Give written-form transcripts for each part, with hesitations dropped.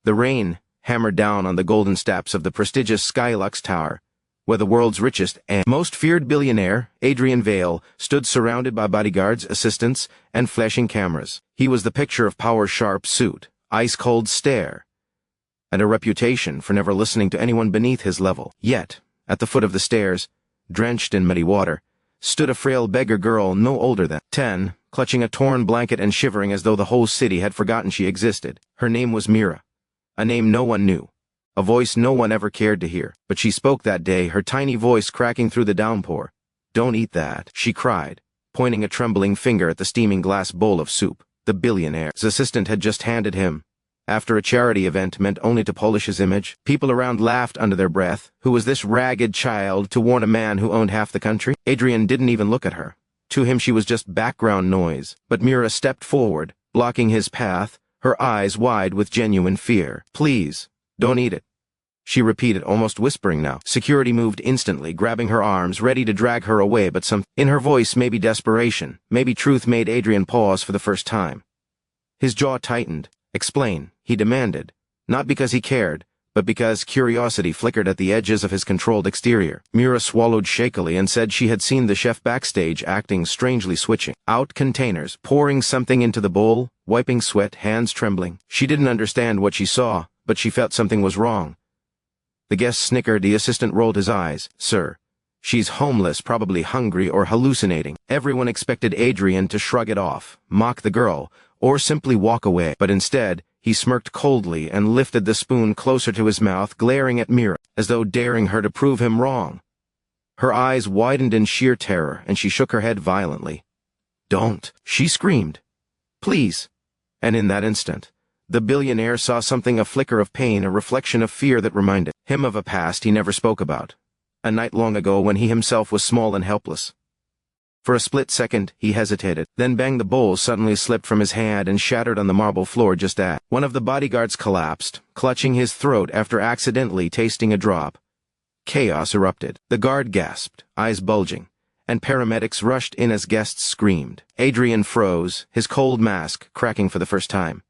The rain hammered down on the golden steps of the prestigious Skylux Tower, where the world's richest and most feared billionaire, Adrian Vale, stood surrounded by bodyguards, assistants, and flashing cameras. He was the picture of power's sharp suit, ice-cold stare, and a reputation for never listening to anyone beneath his level. Yet, at the foot of the stairs, drenched in muddy water, stood a frail beggar girl no older than 10, clutching a torn blanket and shivering as though the whole city had forgotten she existed. Her name was Mira, a name no one knew, a voice no one ever cared to hear. But she spoke that day, her tiny voice cracking through the downpour. "Don't eat that," she cried, pointing a trembling finger at the steaming glass bowl of soup the billionaire's assistant had just handed him, after a charity event meant only to polish his image. People around laughed under their breath. Who was this ragged child to warn a man who owned half the country? Adrian didn't even look at her. To him she was just background noise. But Mira stepped forward, blocking his path, her eyes wide with genuine fear. "Please, don't eat it," she repeated, almost whispering now. Security moved instantly, grabbing her arms, ready to drag her away, but in her voice, maybe desperation, maybe truth, made Adrian pause for the first time. His jaw tightened. "Explain," he demanded, not because he cared, but because curiosity flickered at the edges of his controlled exterior. Mira swallowed shakily and said she had seen the chef backstage acting strangely, switching out containers, pouring something into the bowl, wiping sweat, hands trembling. She didn't understand what she saw, but she felt something was wrong. The guest snickered. The assistant rolled his eyes. "Sir, she's homeless, probably hungry or hallucinating." Everyone expected Adrian to shrug it off, mock the girl, or simply walk away. But instead, he smirked coldly and lifted the spoon closer to his mouth, glaring at Mira, as though daring her to prove him wrong. Her eyes widened in sheer terror, and she shook her head violently. "Don't," she screamed. "Please." And in that instant, the billionaire saw something, a flicker of pain, a reflection of fear that reminded him of a past he never spoke about. A night long ago when he himself was small and helpless. For a split second, he hesitated. Then bang, the bowl suddenly slipped from his hand and shattered on the marble floor just as one of the bodyguards collapsed, clutching his throat after accidentally tasting a drop. Chaos erupted. The guard gasped, eyes bulging, and paramedics rushed in as guests screamed. Adrian froze, his cold mask cracking for the first time.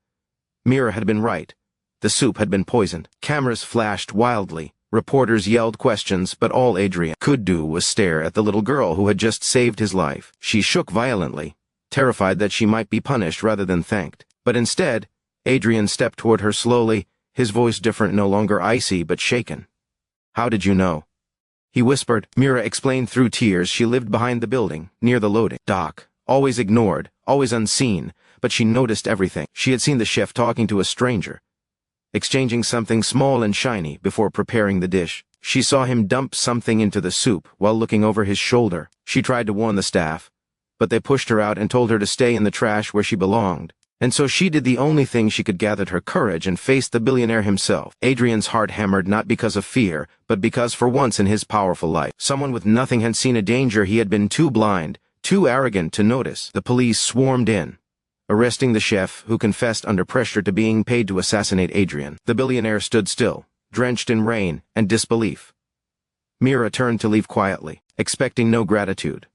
Mira had been right. The soup had been poisoned. Cameras flashed wildly. Reporters yelled questions, but all Adrian could do was stare at the little girl who had just saved his life. She shook violently, terrified that she might be punished rather than thanked. But instead, Adrian stepped toward her slowly, his voice different, no longer icy but shaken. "How did you know?" he whispered. Mira explained through tears. She lived behind the building, near the loading dock, always ignored, always unseen, but she noticed everything. She had seen the chef talking to a stranger, exchanging something small and shiny before preparing the dish. She saw him dump something into the soup while looking over his shoulder. She tried to warn the staff, but they pushed her out and told her to stay in the trash where she belonged. And so she did the only thing she could, gathered her courage and faced the billionaire himself. Adrian's heart hammered, not because of fear, but because for once in his powerful life, someone with nothing had seen a danger he had been too blind, too arrogant to notice. The police swarmed in, arresting the chef, who confessed under pressure to being paid to assassinate Adrian. The billionaire stood still, drenched in rain and disbelief. Mira turned to leave quietly, expecting no gratitude.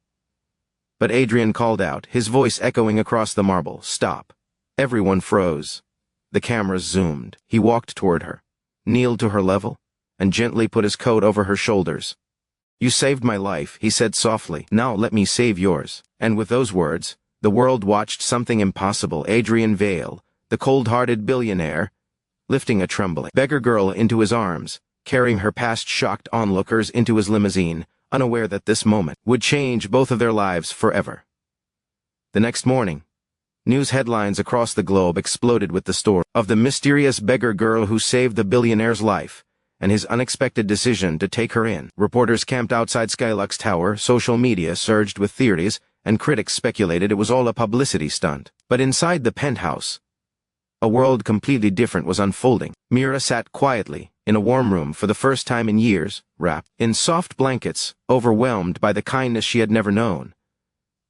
But Adrian called out, his voice echoing across the marble, "Stop." Everyone froze. The cameras zoomed. He walked toward her, kneeled to her level, and gently put his coat over her shoulders. "You saved my life," he said softly. "Now let me save yours." And with those words, the world watched something impossible. Adrian Vale, the cold-hearted billionaire, lifting a trembling beggar girl into his arms, carrying her past shocked onlookers into his limousine, unaware that this moment would change both of their lives forever. The next morning, news headlines across the globe exploded with the story of the mysterious beggar girl who saved the billionaire's life, and his unexpected decision to take her in. Reporters camped outside Skylux Tower, social media surged with theories, and critics speculated it was all a publicity stunt. But inside the penthouse, a world completely different was unfolding. Mira sat quietly in a warm room for the first time in years, wrapped in soft blankets, overwhelmed by the kindness she had never known.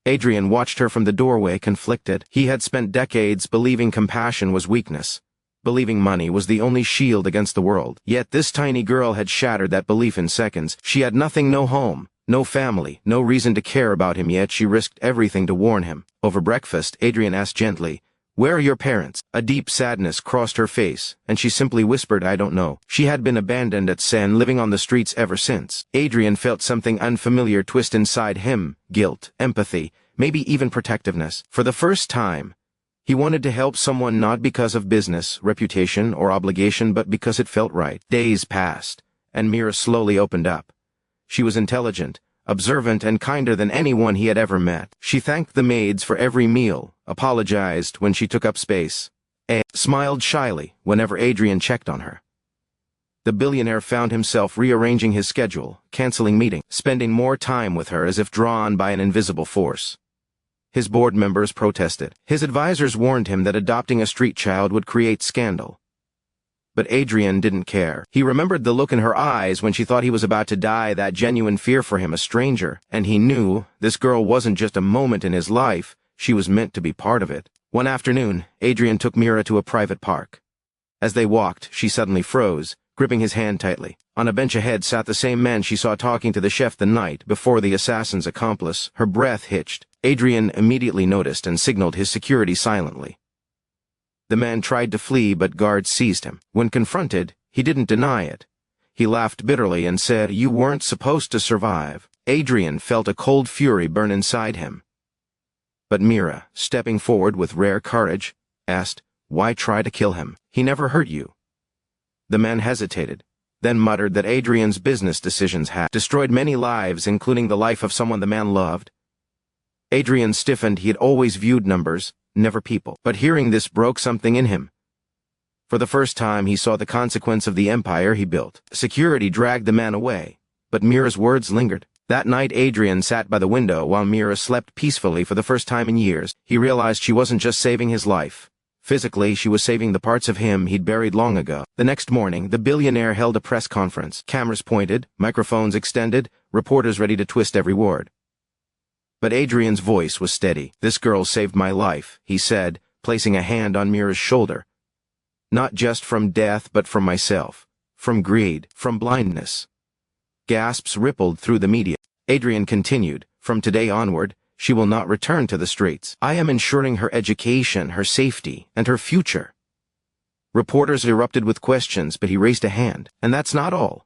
Adrian watched her from the doorway, conflicted. He had spent decades believing compassion was weakness, believing money was the only shield against the world. Yet this tiny girl had shattered that belief in seconds. She had nothing, no home, no family, no reason to care about him, yet she risked everything to warn him. Over breakfast, Adrian asked gently, Where are your parents? A deep sadness crossed her face, and she simply whispered, I don't know. She had been abandoned at Sen, living on the streets ever since. Adrian felt something unfamiliar twist inside him, guilt, empathy, maybe even protectiveness. For the first time, he wanted to help someone not because of business, reputation, or obligation, but because it felt right. Days passed, and Mira slowly opened up. She was intelligent, observant, and kinder than anyone he had ever met. She thanked the maids for every meal, apologized when she took up space, and smiled shyly whenever Adrian checked on her. The billionaire found himself rearranging his schedule, canceling meetings, spending more time with her as if drawn by an invisible force. His board members protested. His advisors warned him that adopting a street child would create scandal. But Adrian didn't care. He remembered the look in her eyes when she thought he was about to die, that genuine fear for him, a stranger, and he knew this girl wasn't just a moment in his life, she was meant to be part of it. One afternoon, Adrian took Mira to a private park. As they walked, she suddenly froze, gripping his hand tightly. On a bench ahead sat the same man she saw talking to the chef the night before the assassin's accomplice. Her breath hitched. Adrian immediately noticed and signaled his security silently. The man tried to flee, but guards seized him. When confronted, he didn't deny it. He laughed bitterly and said, "You weren't supposed to survive." Adrian felt a cold fury burn inside him. But Mira, stepping forward with rare courage, asked, "Why try to kill him? He never hurt you." The man hesitated, then muttered that Adrian's business decisions had destroyed many lives, including the life of someone the man loved. Adrian stiffened. He had always viewed numbers, never people. But hearing this broke something in him. For the first time, he saw the consequence of the empire he built. Security dragged the man away, but Mira's words lingered. That night, Adrian sat by the window while Mira slept peacefully for the first time in years. He realized she wasn't just saving his life. Physically, she was saving the parts of him he'd buried long ago. The next morning, the billionaire held a press conference. Cameras pointed, microphones extended, reporters ready to twist every word. But Adrian's voice was steady. "This girl saved my life," he said, placing a hand on Mira's shoulder. "Not just from death, but from myself. From greed. From blindness." Gasps rippled through the media. Adrian continued, "From today onward, she will not return to the streets. I am ensuring her education, her safety, and her future." Reporters erupted with questions, but he raised a hand. "And that's not all.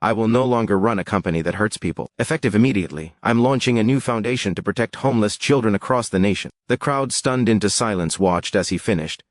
I will no longer run a company that hurts people. Effective immediately, I'm launching a new foundation to protect homeless children across the nation." The crowd, stunned into silence, watched as he finished.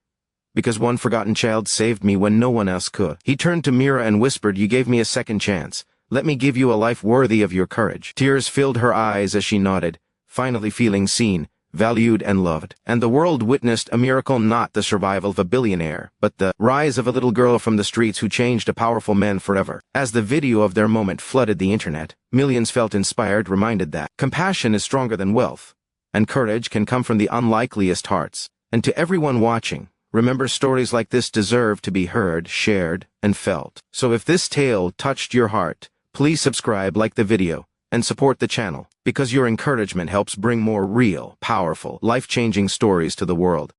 "Because one forgotten child saved me when no one else could." He turned to Mira and whispered, "You gave me a second chance. Let me give you a life worthy of your courage." Tears filled her eyes as she nodded, finally feeling seen, valued, and loved. And the world witnessed a miracle, not the survival of a billionaire, but the rise of a little girl from the streets who changed a powerful man forever. As the video of their moment flooded the internet, millions felt inspired, reminded that compassion is stronger than wealth, and courage can come from the unlikeliest hearts. And to everyone watching, remember, stories like this deserve to be heard, shared, and felt. So if this tale touched your heart, please subscribe, like the video, and support the channel, because your encouragement helps bring more real, powerful, life-changing stories to the world.